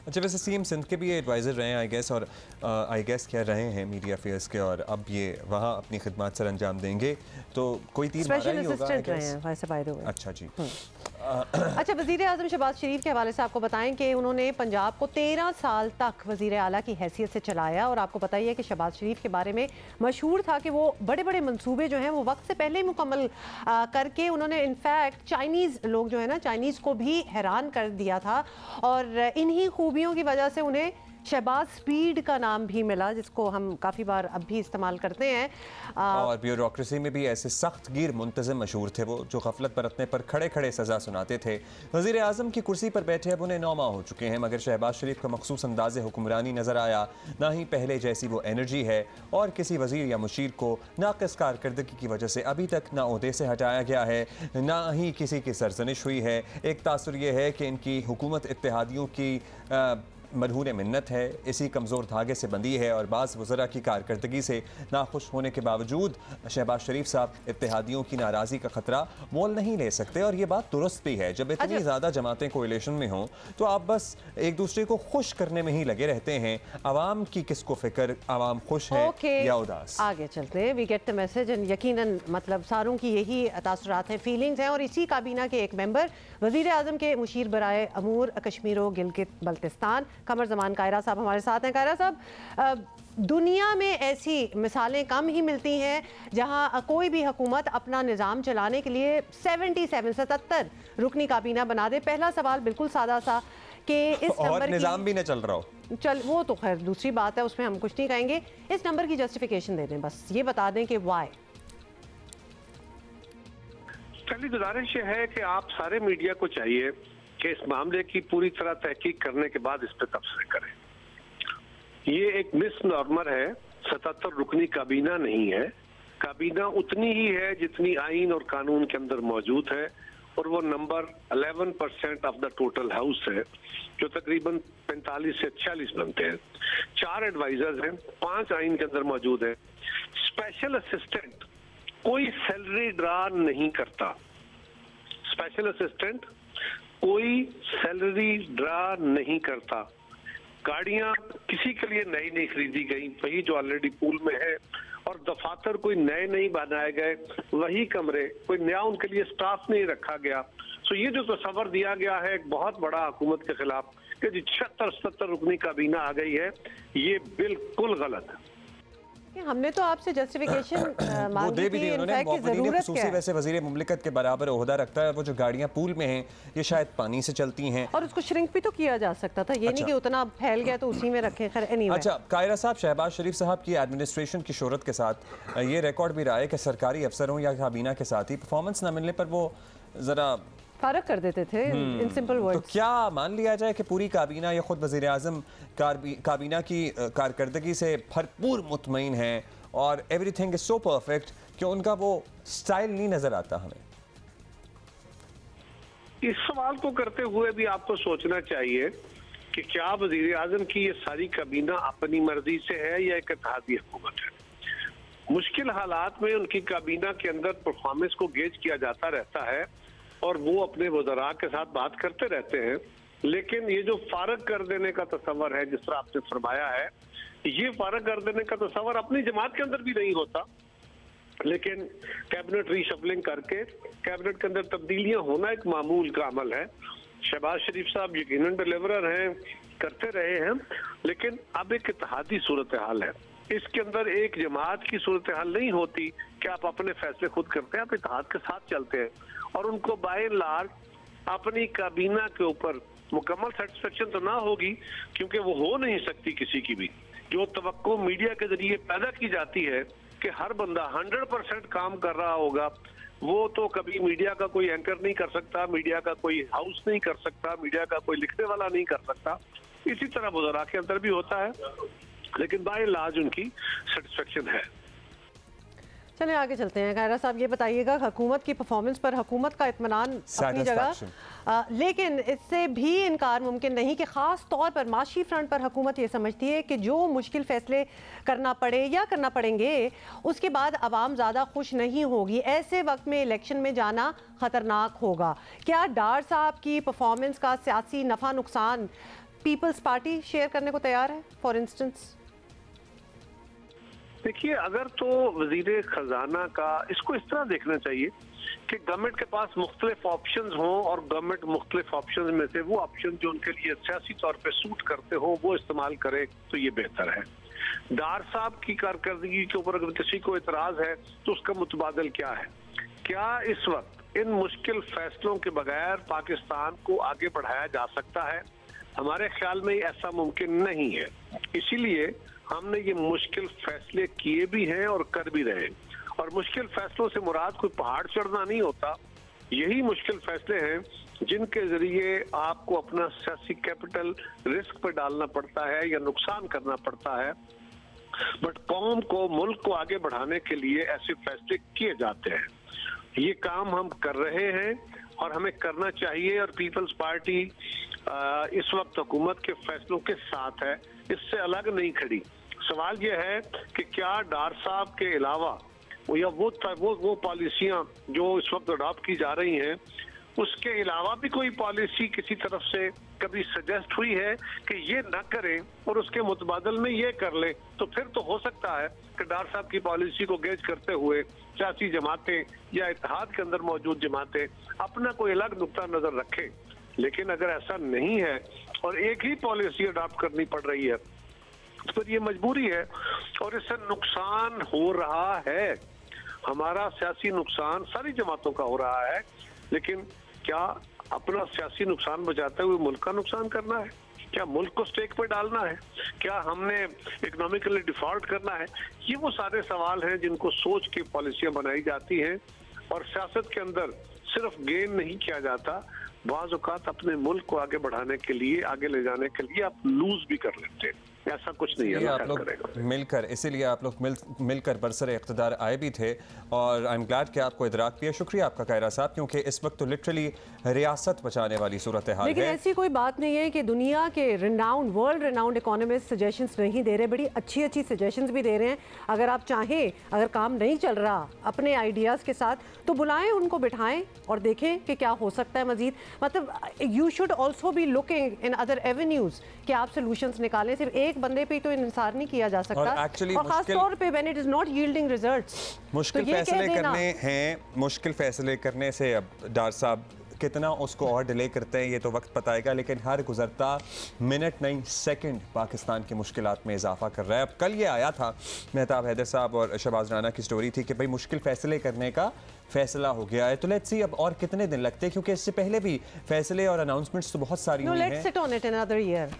अच्छा, वैसे सीएम सिंध के भी ये एडवाइज़र रहे हैं आई गेस, और आई गेस कह रहे हैं मीडिया अफेयर्स के, और अब ये वहाँ अपनी खिदमत सर अंजाम देंगे, तो कोई तीर मारा ही होगा आई गेस। अच्छा जी। अच्छा, वज़ीर आज़म शहबाज शरीफ के हवाले से आपको बताएं कि उन्होंने पंजाब को 13 साल तक वज़ीर आला की हैसियत से चलाया, और आपको पता ही है कि शहबाज शरीफ के बारे में मशहूर था कि वो बड़े बड़े मंसूबे जो हैं वो वक्त से पहले ही मुकम्मल करके उन्होंने इनफैक्ट चाइनीज़ लोग जो है ना, चाइनीज़ को भी हैरान कर दिया था, और इन्हीं खूबियों की वजह से उन्हें शहबाज स्पीड का नाम भी मिला, जिसको हम काफ़ी बार अब भी इस्तेमाल करते हैं। और ब्यूरोक्रेसी में भी ऐसे सख्त गिर मुंतज़िम मशहूर थे वो, जो गफलत बरतने पर खड़े खड़े सज़ा सुनाते थे। वज़ीर आज़म की कुर्सी पर बैठे अब उन्हें 9 माह हो चुके हैं, मगर शहबाज शरीफ का मखसूस अंदाज़ हुक्मरानी नज़र आया ना ही पहले जैसी वो एनर्जी है, और किसी वज़ीर या मुशीर को नाक़िस कारकर्दगी की वजह से अभी तक ना ओहदे से हटाया गया है, ना ही किसी की सरजनिश हुई है। एक तासुर ये है कि इनकी हुकूमत इत्तेहादियों की मरहून मिन्नत है, इसी कमज़ोर धागे से बंधी है, और बाज़ वज़रा की कारकर्दगी से नाखुश होने के बावजूद शहबाज शरीफ साहब इत्तेहादियों की नाराज़गी का ख़तरा मोल नहीं ले सकते। और ये बात दुरुस्त भी है, जब इतनी ज़्यादा जमातें कोएलिशन में हों तो आप बस एक दूसरे को खुश करने में ही लगे रहते हैं। आवाम की किसको फ़िक्र, आवाम खुश है या उदास। आगे चलते हैं, we get the message, and यकीनन मतलब सारों की यही तासुरात हैं, फीलिंग्स हैं। और इसी काबीना के एक मेंबर वज़ीर आज़म के मुशीर बराए अमूर कश्मीर व गिलगित बल्तिस्तान कमर ज़मान कायरा साहब हमारे साथ हैं। कायरा साहब, दुनिया में ऐसी मिसालें कम ही मिलती हैं जहां कोई भी हुकूमत अपना निज़ाम चलाने के लिए 77 रुकनी काबीना बना दे। पहला सवाल बिल्कुल सादा सा कि इस नंबर निज़ाम भी न चल रहा हो, वो तो खैर दूसरी बात है, उसमें हम कुछ नहीं कहेंगे। इस नंबर की जस्टिफिकेशन दे दें, बस ये बता दें कि वाई। पहली गुजारिश है कि आप सारे मीडिया को चाहिए कि इस मामले की पूरी तरह तहकीक करने के बाद इस पर तबसरे करें। ये एक मिसनॉर्मर है, 77 रुकनी काबीना नहीं है। काबीना उतनी ही है जितनी आइन और कानून के अंदर मौजूद है, और वो number 11% of the total house है, जो तकरीबन 45 से 46 बनते हैं। 4 एडवाइजर्स हैं, 5 आइन के अंदर मौजूद है। स्पेशल असिस्टेंट कोई सैलरी ड्रा नहीं करता, स्पेशल असिस्टेंट कोई सैलरी ड्रा नहीं करता। गाड़ियां किसी के लिए नई नहीं खरीदी गई, वही जो ऑलरेडी पूल में है, और दफातर कोई नए नहीं बनाए गए, वही कमरे, कोई नया उनके लिए स्टाफ नहीं रखा गया। सो ये जो तस्वर दिया गया है एक बहुत बड़ा हुकूमत के खिलाफ कि जी 76-77 रुकनी काबीना आ गई है, ये बिल्कुल गलत है। हमने तो आपसे जस्टिफिकेशन मांगी थी, इनफैक्ट की ज़रूरत क्या है? वैसे वज़ीर मुमलिकत के बराबर ओहदा रखता है, वो जो गाड़ियां पूल में हैं ये शायद पानी से चलती हैं, और उसको श्रिंक भी तो किया जा सकता था, ये नहीं कि उतना फैल गया तो उसी में रखें। खैर एनीवे। अच्छा कायरा साहब, शहबाज शरीफ साहब की एडमिनिस्ट्रेशन की शोहरत के साथ ये रिकॉर्ड भी रहा है कि सरकारी अफसरों या काबीना के साथ ही परफॉर्मेंस न मिलने पर वो ज़रा फारग कर देते थे, इन सिंपल वर्ड्स। तो क्या मान लिया जाए कि पूरी काबीना या खुद वज़ीर आज़म काबीना की कारकर्दगी से भरपूर मुतमईन है और एवरीथिंग इज सो परफेक्ट कि उनका वो स्टाइल नहीं नजर आता हमें? इस सवाल को करते हुए भी आपको सोचना चाहिए कि क्या वज़ीर आज़म की ये सारी काबीना अपनी मर्जी से है या एक इत्तेहादी हुकूमत है। मुश्किल हालात में उनकी काबीना के अंदर परफॉर्मेंस को गेज किया जाता रहता है, और वो अपने वज़रा के साथ बात करते रहते हैं, लेकिन ये जो फारग कर देने का तस्वर है, जिस तरह आपने फरमाया है, ये फारग कर देने का तस्वर अपनी जमात के अंदर भी नहीं होता, लेकिन कैबिनेट रीशफलिंग करके कैबिनेट के अंदर तब्दीलियां होना एक मामूल का अमल है। शहबाज शरीफ साहब यकीनन डिलीवरर हैं, करते रहे हैं, लेकिन अब एक इत्तेहादी सूरत हाल है। इसके अंदर एक जमात की सूरत हाल नहीं होती कि आप अपने फैसले खुद करते हैं, आप इत्तेहाद के साथ चलते हैं, और उनको बाय एंड लार्ज अपनी काबीना के ऊपर मुकम्मल सेटिस्फेक्शन तो ना होगी, क्योंकि वो हो नहीं सकती किसी की भी। जो तवक्को मीडिया के जरिए पैदा की जाती है कि हर बंदा 100% काम कर रहा होगा, वो तो कभी मीडिया का कोई एंकर नहीं कर सकता, मीडिया का कोई हाउस नहीं कर सकता, मीडिया का कोई लिखने वाला नहीं कर सकता। इसी तरह वज़रा के अंदर भी होता है, लेकिन बाय लाज उनकी सेटिस्फेक्शन है। चलिए आगे चलते हैं। कायरा साहब ये बताइएगा, हुकूमत की परफॉर्मेंस पर हुकूमत का इत्मीनान अपनी जगह, लेकिन इससे भी इनकार मुमकिन नहीं कि ख़ास तौर पर माशी फ्रंट पर हुकूमत ये समझती है कि जो मुश्किल फ़ैसले करना पड़े या करना पड़ेंगे उसके बाद आवाम ज़्यादा खुश नहीं होगी। ऐसे वक्त में इलेक्शन में जाना ख़तरनाक होगा। क्या डार साहब की परफॉर्मेंस का सियासी नफ़ा नुकसान पीपल्स पार्टी शेयर करने को तैयार है फॉर इंस्टेंस? देखिए, अगर तो वजीर खजाना का इसको इस तरह देखना चाहिए कि गवर्नमेंट के पास मुख्तलिफ ऑप्शंस हों और गवर्नमेंट मुख्तलिफ ऑप्शंस में से वो ऑप्शन जो उनके लिए सियासी तौर पे सूट करते हो वो इस्तेमाल करे तो ये बेहतर है। डार साहब की कारकर्दगी के ऊपर अगर किसी को इतराज है तो उसका मुतबादल क्या है? क्या इस वक्त इन मुश्किल फैसलों के बगैर पाकिस्तान को आगे बढ़ाया जा सकता है? हमारे ख्याल में ऐसा मुमकिन नहीं है। इसीलिए हमने ये मुश्किल फैसले किए भी हैं और कर भी रहे हैं। और मुश्किल फैसलों से मुराद कोई पहाड़ चढ़ना नहीं होता। यही मुश्किल फैसले हैं जिनके जरिए आपको अपना सियासी कैपिटल रिस्क पर डालना पड़ता है या नुकसान करना पड़ता है। बट कौम को, मुल्क को आगे बढ़ाने के लिए ऐसे फैसले किए जाते हैं। ये काम हम कर रहे हैं और हमें करना चाहिए। और पीपल्स पार्टी इस वक्त हुकूमत के फैसलों के साथ है, इससे अलग नहीं खड़ी। सवाल यह है कि क्या डार साहब के अलावा या वो पॉलिसियां जो इस वक्त अडॉप्ट की जा रही हैं उसके अलावा भी कोई पॉलिसी किसी तरफ से कभी सजेस्ट हुई है कि ये ना करें और उसके मुतबादल में ये कर ले? तो फिर तो हो सकता है कि डार साहब की पॉलिसी को गेज करते हुए सियासी जमातें या इत्तेहाद के अंदर मौजूद जमातें अपना कोई अलग नुक्ता नजर रखें। लेकिन अगर ऐसा नहीं है और एक ही पॉलिसी अडॉप्ट करनी पड़ रही है तो फिर ये मजबूरी है और इससे नुकसान हो रहा है। हमारा सियासी नुकसान सारी जमातों का हो रहा है। लेकिन क्या अपना सियासी नुकसान बचाते हुए मुल्क का नुकसान करना है? क्या मुल्क को स्टेक पे डालना है? क्या हमने इकोनॉमिकली डिफॉल्ट करना है? ये वो सारे सवाल हैं जिनको सोच के पॉलिसियां बनाई जाती हैं। और सियासत के अंदर सिर्फ गेन नहीं किया जाता, बाज़ औक़ात अपने मुल्क को आगे बढ़ाने के लिए, आगे ले जाने के लिए आप लूज भी कर लेते हैं। ऐसा कुछ नहीं है। आप लोग मिलकर, इसीलिए आप लोग मिलकर बरसरे इक़्तिदार आए भी थे और आई एम ग्लैड कि आपको इदराक भी है। शुक्रिया आपका कायरा साहब, क्योंकि इस वक्त तो लिटरली रियासत बचाने वाली सूरत हाल है। लेकिन ऐसी कोई बात नहीं है कि दुनिया के वर्ल्ड रिनाउंड इकोनॉमिस्ट सजेशंस नहीं दे रहे, बड़ी अच्छी अच्छी सजेशंस भी दे रहे हैं। अगर आप चाहें, अगर काम नहीं चल रहा अपने आइडियाज़ के साथ, तो बुलाएं, उनको बिठाएं और देखें कि क्या हो सकता है मजीद। मतलब you should also be looking in other avenues कि आप सोल्यूशंस निकालें। सिर्फ एक बंदे पे तो इंसार नहीं किया जा सकता और खास तौर पे when it is not yielding results. मुश्किल फैसले करने हैं, मुश्किल फैसले करने से अब डार साहब कितना उसको और डिले करते हैं ये तो वक्त बताएगा। लेकिन हर गुजरता मिनट नहीं सेकंड पाकिस्तान की मुश्किलात में इजाफा कर रहा है। अब कल ये आया था, मेहताब हैदर साहब और शहबाज राना की स्टोरी थी कि भाई मुश्किल फैसले करने का फैसला हो गया है। तो लेट्स सी अब और कितने दिन लगते हैं, क्योंकि इससे पहले भी फैसले और अनाउंसमेंट्स तो बहुत सारी हुई हैं। Let's sit on it another year.